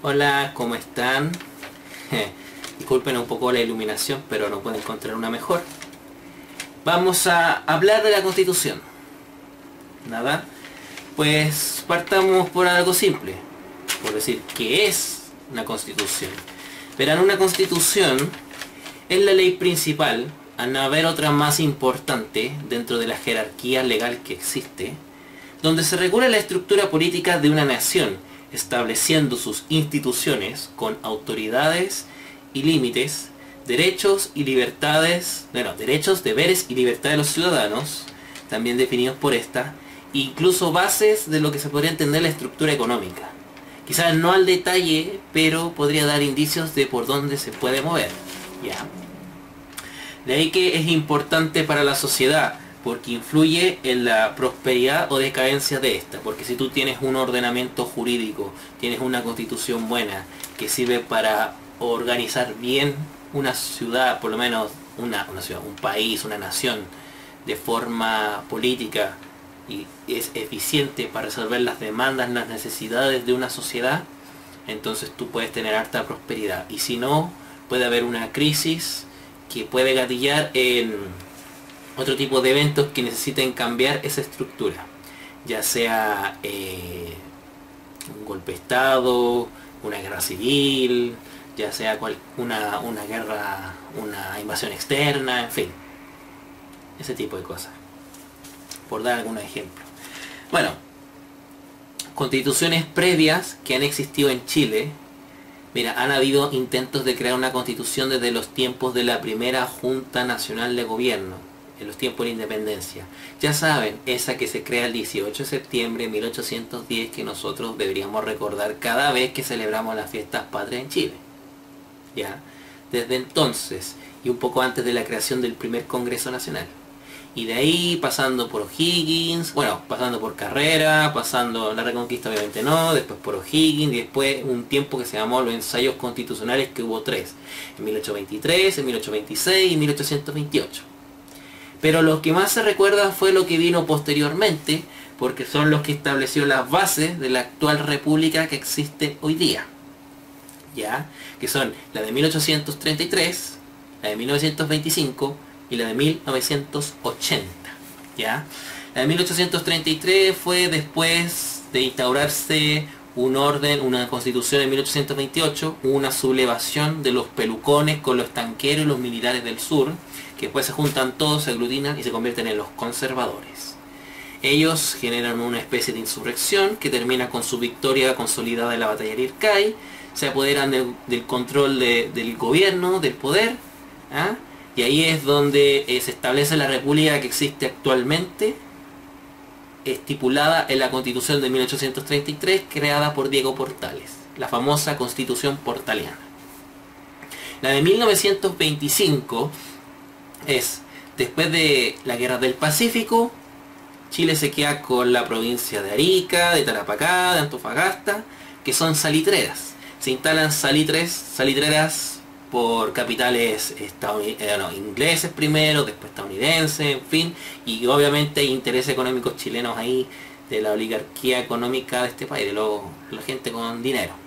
Hola, ¿cómo están? Disculpen un poco la iluminación, pero no puedo encontrar una mejor. Vamos a hablar de la Constitución. Nada, pues partamos por algo simple, por decir qué es una Constitución. Verán, una Constitución es la ley principal, a no haber otra más importante dentro de la jerarquía legal que existe, donde se regula la estructura política de una nación, estableciendo sus instituciones con autoridades y límites, derechos y libertades, derechos, deberes y libertades de los ciudadanos, también definidos por esta, incluso bases de lo que se podría entender la estructura económica. Quizás no al detalle, pero podría dar indicios de por dónde se puede mover. ¿Ya? De ahí que es importante para la sociedad, porque influye en la prosperidad o decadencia de esta. Porque si tú tienes un ordenamiento jurídico, tienes una constitución buena, que sirve para organizar bien una ciudad, por lo menos una ciudad, un país, una nación, de forma política, y es eficiente para resolver las demandas, las necesidades de una sociedad, entonces tú puedes tener harta prosperidad. Y si no, puede haber una crisis que puede gatillar en otro tipo de eventos que necesiten cambiar esa estructura, ya sea un golpe de estado, una guerra civil, ya sea una guerra, una invasión externa, en fin, ese tipo de cosas, por dar algunos ejemplos. Bueno, constituciones previas que han existido en Chile. Mira, han habido intentos de crear una constitución desde los tiempos de la primera Junta Nacional de Gobierno, en los tiempos de la independencia. Ya saben, esa que se crea el 18 de septiembre de 1810, que nosotros deberíamos recordar cada vez que celebramos las fiestas patrias en Chile. ¿Ya? Desde entonces, y un poco antes de la creación del primer Congreso Nacional. Y de ahí pasando por O'Higgins, bueno, pasando por Carrera, pasando la Reconquista obviamente no, después por O'Higgins, y después un tiempo que se llamó los ensayos constitucionales, que hubo tres, en 1823, en 1826 y 1828. Pero lo que más se recuerda fue lo que vino posteriormente, porque son los que estableció las bases de la actual república que existe hoy día. ¿Ya? Que son la de 1833, la de 1925 y la de 1980. ¿Ya? La de 1833 fue después de instaurarse un orden, una constitución en 1828, una sublevación de los pelucones con los tanqueros y los militares del sur, que después se juntan todos, se aglutinan y se convierten en los conservadores. Ellos generan una especie de insurrección que termina con su victoria consolidada en la batalla de Ircay, se apoderan del control del gobierno, del poder, ¿ah? Y ahí es donde se establece la república que existe actualmente, estipulada en la Constitución de 1833, creada por Diego Portales, la famosa Constitución Portaliana. La de 1925 es, después de la Guerra del Pacífico, Chile se queda con la provincia de Arica, de Tarapacá, de Antofagasta, que son salitreras. Se instalan salitreras por capitales ingleses primero, después estadounidenses, en fin, y obviamente hay intereses económicos chilenos ahí, de la oligarquía económica de este país, de la gente con dinero.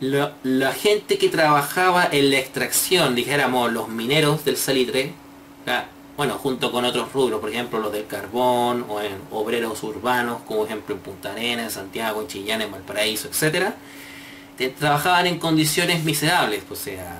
La gente que trabajaba en la extracción, dijéramos los mineros del salitre, bueno, junto con otros rubros, por ejemplo los del carbón, o en obreros urbanos, como ejemplo en Punta Arenas, en Santiago, en Chillán, en Valparaíso, etcétera, trabajaban en condiciones miserables, o sea,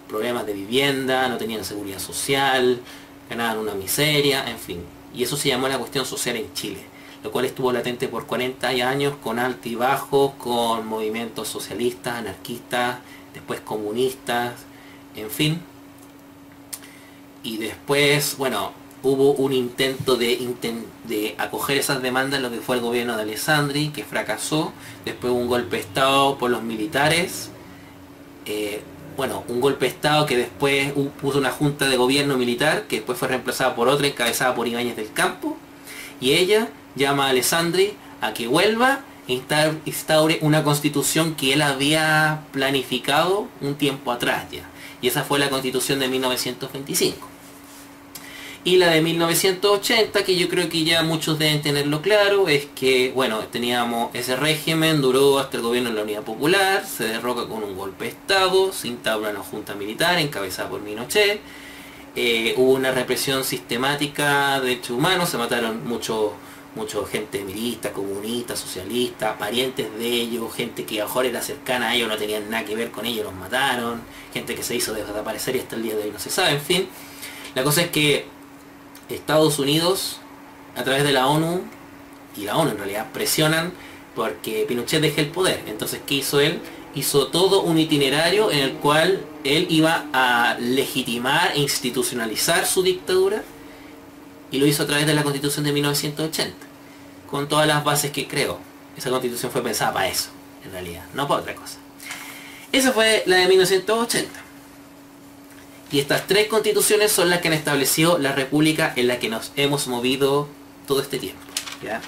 problemas de vivienda, no tenían seguridad social, ganaban una miseria, en fin. Y eso se llamó la cuestión social en Chile, lo cual estuvo latente por 40 años, con altibajos, con movimientos socialistas, anarquistas, después comunistas, en fin. Y después, bueno, hubo un intento de acoger esas demandas, lo que fue el gobierno de Alessandri, que fracasó. Después hubo un golpe de estado por los militares. Bueno, un golpe de estado que después puso una junta de gobierno militar, que después fue reemplazada por otra, encabezada por Ibáñez del Campo. Y ella llama a Alessandri a que vuelva e instaure una constitución que él había planificado un tiempo atrás ya. Y esa fue la constitución de 1925. Y la de 1980, que yo creo que ya muchos deben tenerlo claro, es que, bueno, teníamos ese régimen, duró hasta el gobierno de la Unidad Popular, se derroca con un golpe de Estado, se instaura una junta militar encabezada por Pinochet, hubo una represión sistemática de derechos humanos, se mataron mucho gente milista, comunista, socialista, parientes de ellos, gente que a lo mejor era cercana a ellos, no tenían nada que ver con ellos, los mataron, gente que se hizo desaparecer y hasta el día de hoy no se sabe, en fin. La cosa es que Estados Unidos, a través de la ONU, y la ONU en realidad, presionan porque Pinochet deje el poder. Entonces, ¿qué hizo él? Hizo todo un itinerario en el cual él iba a legitimar e institucionalizar su dictadura, y lo hizo a través de la Constitución de 1980, con todas las bases que creó. Esa Constitución fue pensada para eso, en realidad, no para otra cosa. Esa fue la de 1980. Y estas tres constituciones son las que han establecido la república en la que nos hemos movido todo este tiempo, ¿ya?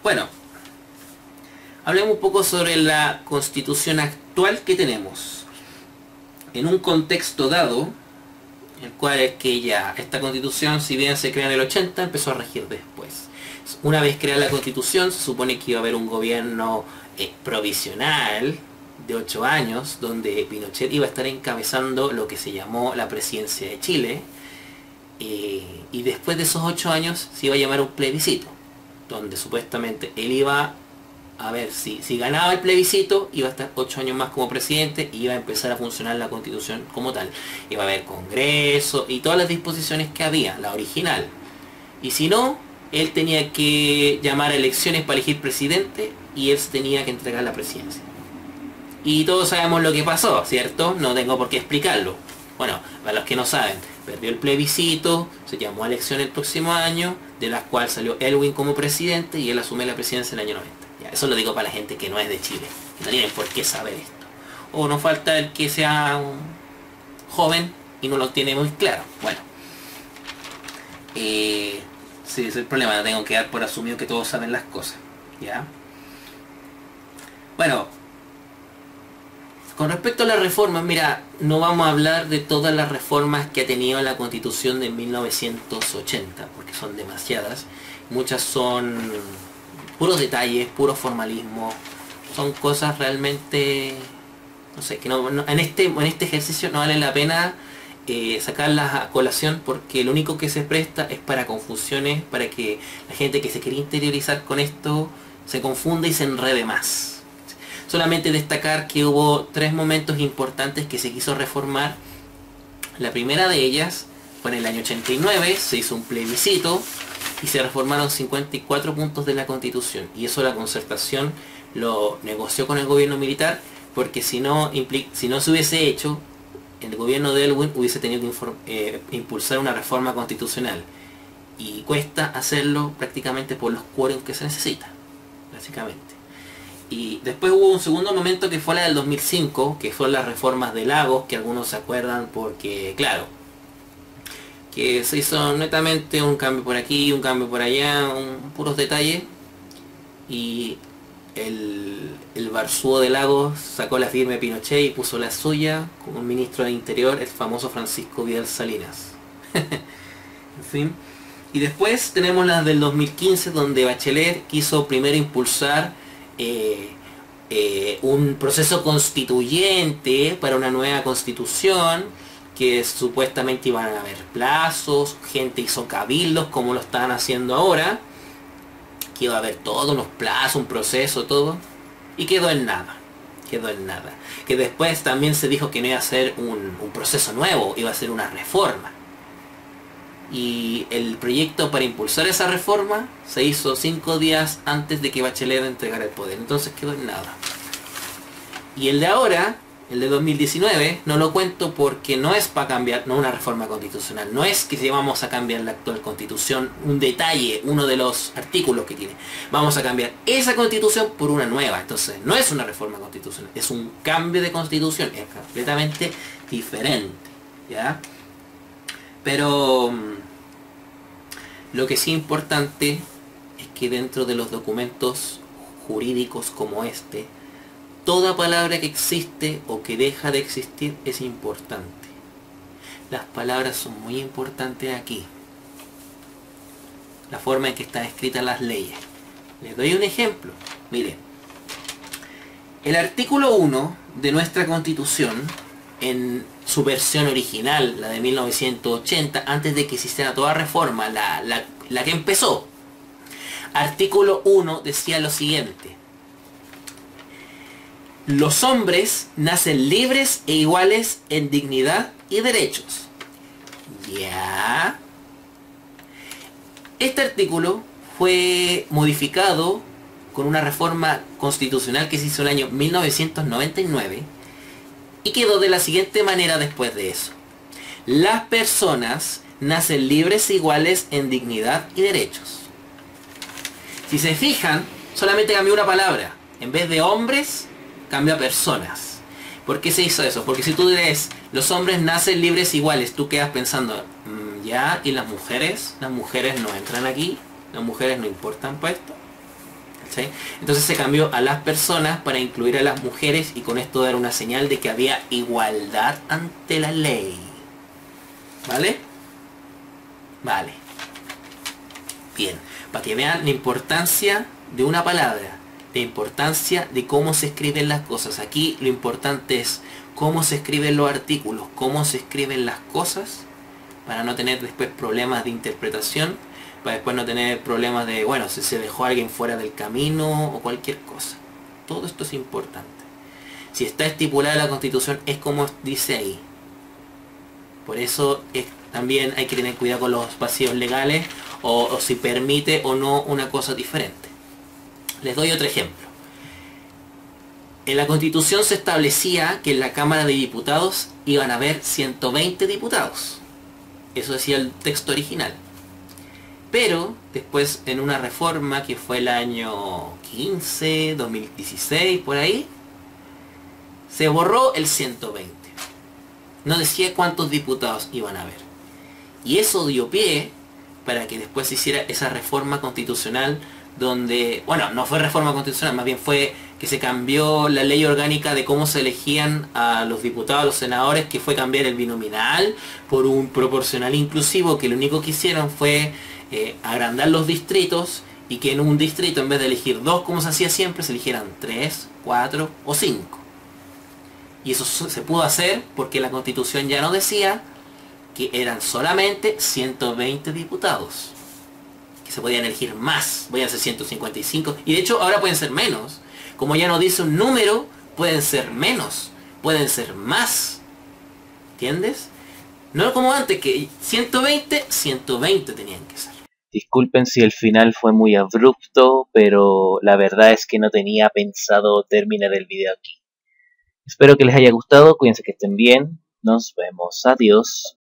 Bueno, hablemos un poco sobre la constitución actual que tenemos. En un contexto dado, el cual es que ya esta constitución, si bien se crea en el 80, empezó a regir después. Una vez creada la constitución, se supone que iba a haber un gobierno provisional de 8 años, donde Pinochet iba a estar encabezando lo que se llamó la presidencia de Chile, y después de esos 8 años se iba a llamar un plebiscito, donde supuestamente él iba a ver si ganaba el plebiscito, iba a estar 8 años más como presidente y iba a empezar a funcionar la constitución como tal. Iba a haber congreso y todas las disposiciones que había, la original. Y si no, él tenía que llamar a elecciones para elegir presidente y él tenía que entregar la presidencia. Y todos sabemos lo que pasó, ¿cierto? No tengo por qué explicarlo. Bueno, para los que no saben, perdió el plebiscito, se llamó a elección el próximo año, de las cuales salió Elwin como presidente y él asume la presidencia en el año 90. Ya, eso lo digo para la gente que no es de Chile, que no tienen por qué saber esto. O no falta el que sea un joven y no lo tiene muy claro. Bueno, sí, ese es el problema, tengo que dar por asumido que todos saben las cosas, ¿ya? Bueno, con respecto a las reformas, mira, no vamos a hablar de todas las reformas que ha tenido la Constitución de 1980, porque son demasiadas. Muchas son puros detalles, puro formalismo, son cosas realmente, no sé, que en este ejercicio no vale la pena sacarlas a colación, porque lo único que se presta es para confusiones, para que la gente que se quiere interiorizar con esto se confunda y se enrede más. Solamente destacar que hubo 3 momentos importantes que se quiso reformar. La primera de ellas fue en el año 89, se hizo un plebiscito y se reformaron 54 puntos de la Constitución. Y eso la Concertación lo negoció con el gobierno militar, porque si no se hubiese hecho, el gobierno de Elwin hubiese tenido que impulsar una reforma constitucional. Y cuesta hacerlo prácticamente por los quórums que se necesitan, básicamente. Y después hubo un segundo momento que fue la del 2005, que fueron las reformas de Lagos, que algunos se acuerdan porque, claro, que se hizo netamente un cambio por aquí, un cambio por allá, puros detalles. Y el Barzúo de Lagos sacó la firma de Pinochet y puso la suya como ministro de Interior, el famoso Francisco Vidal Salinas. En fin. Y después tenemos las del 2015, donde Bachelet quiso primero impulsar un proceso constituyente para una nueva constitución, que supuestamente iban a haber plazos, gente hizo cabildos como lo están haciendo ahora, que iba a haber todos unos plazos, un proceso, todo, y quedó en nada. Que después también se dijo que no iba a ser un proceso nuevo, iba a ser una reforma. Y el proyecto para impulsar esa reforma se hizo 5 días antes de que Bachelet entregara el poder. Entonces quedó en nada. Y el de ahora, el de 2019, no lo cuento porque no es para cambiar, no una reforma constitucional. No es que si vamos a cambiar la actual constitución, un detalle, uno de los artículos que tiene. Vamos a cambiar esa constitución por una nueva. Entonces no es una reforma constitucional, es un cambio de constitución. Es completamente diferente, ¿ya? Pero lo que sí es importante es que dentro de los documentos jurídicos como este, toda palabra que existe o que deja de existir es importante. Las palabras son muy importantes aquí. La forma en que están escritas las leyes. Les doy un ejemplo. Miren. El artículo 1 de nuestra Constitución, en su versión original, la de 1980, antes de que se hiciera toda reforma, la que empezó. Artículo 1 decía lo siguiente. Los hombres nacen libres e iguales en dignidad y derechos. Ya. Este artículo fue modificado con una reforma constitucional que se hizo en el año 1999 y quedó de la siguiente manera después de eso. Las personas nacen libres e iguales en dignidad y derechos. Si se fijan, solamente cambió una palabra. En vez de hombres, cambió a personas. ¿Por qué se hizo eso? Porque si tú lees, los hombres nacen libres e iguales, tú quedas pensando, ya, ¿y las mujeres? Las mujeres no entran aquí, las mujeres no importan para esto. ¿Sí? Entonces se cambió a las personas para incluir a las mujeres y con esto dar una señal de que había igualdad ante la ley. ¿Vale? Vale. Bien, para que vean la importancia de una palabra, la importancia de cómo se escriben las cosas. Aquí lo importante es cómo se escriben los artículos, cómo se escriben las cosas, para no tener después problemas de interpretación, para después no tener problemas de, bueno, si se dejó a alguien fuera del camino o cualquier cosa. Todo esto es importante. Si está estipulada la Constitución, es como dice ahí. Por eso también hay que tener cuidado con los vacíos legales o si permite o no una cosa diferente. Les doy otro ejemplo. En la Constitución se establecía que en la Cámara de Diputados iban a haber 120 diputados. Eso decía el texto original. Pero después en una reforma que fue el año 15, 2016, por ahí, se borró el 120. No decía cuántos diputados iban a haber. Y eso dio pie para que después se hiciera esa reforma constitucional donde, bueno, no fue reforma constitucional, más bien fue que se cambió la ley orgánica de cómo se elegían a los diputados, a los senadores, que fue cambiar el binominal por un proporcional inclusivo, que lo único que hicieron fue agrandar los distritos y que en un distrito, en vez de elegir 2 como se hacía siempre, se eligieran 3, 4 o 5. Y eso se pudo hacer porque la Constitución ya no decía que eran solamente 120 diputados, que se podían elegir más, podían ser 155, y de hecho ahora pueden ser menos. Como ya no dice un número, pueden ser menos, pueden ser más. ¿Entiendes? No como antes, que 120, 120 tenían que ser. Disculpen si el final fue muy abrupto, pero la verdad es que no tenía pensado terminar el video aquí. Espero que les haya gustado, cuídense que estén bien, nos vemos, adiós.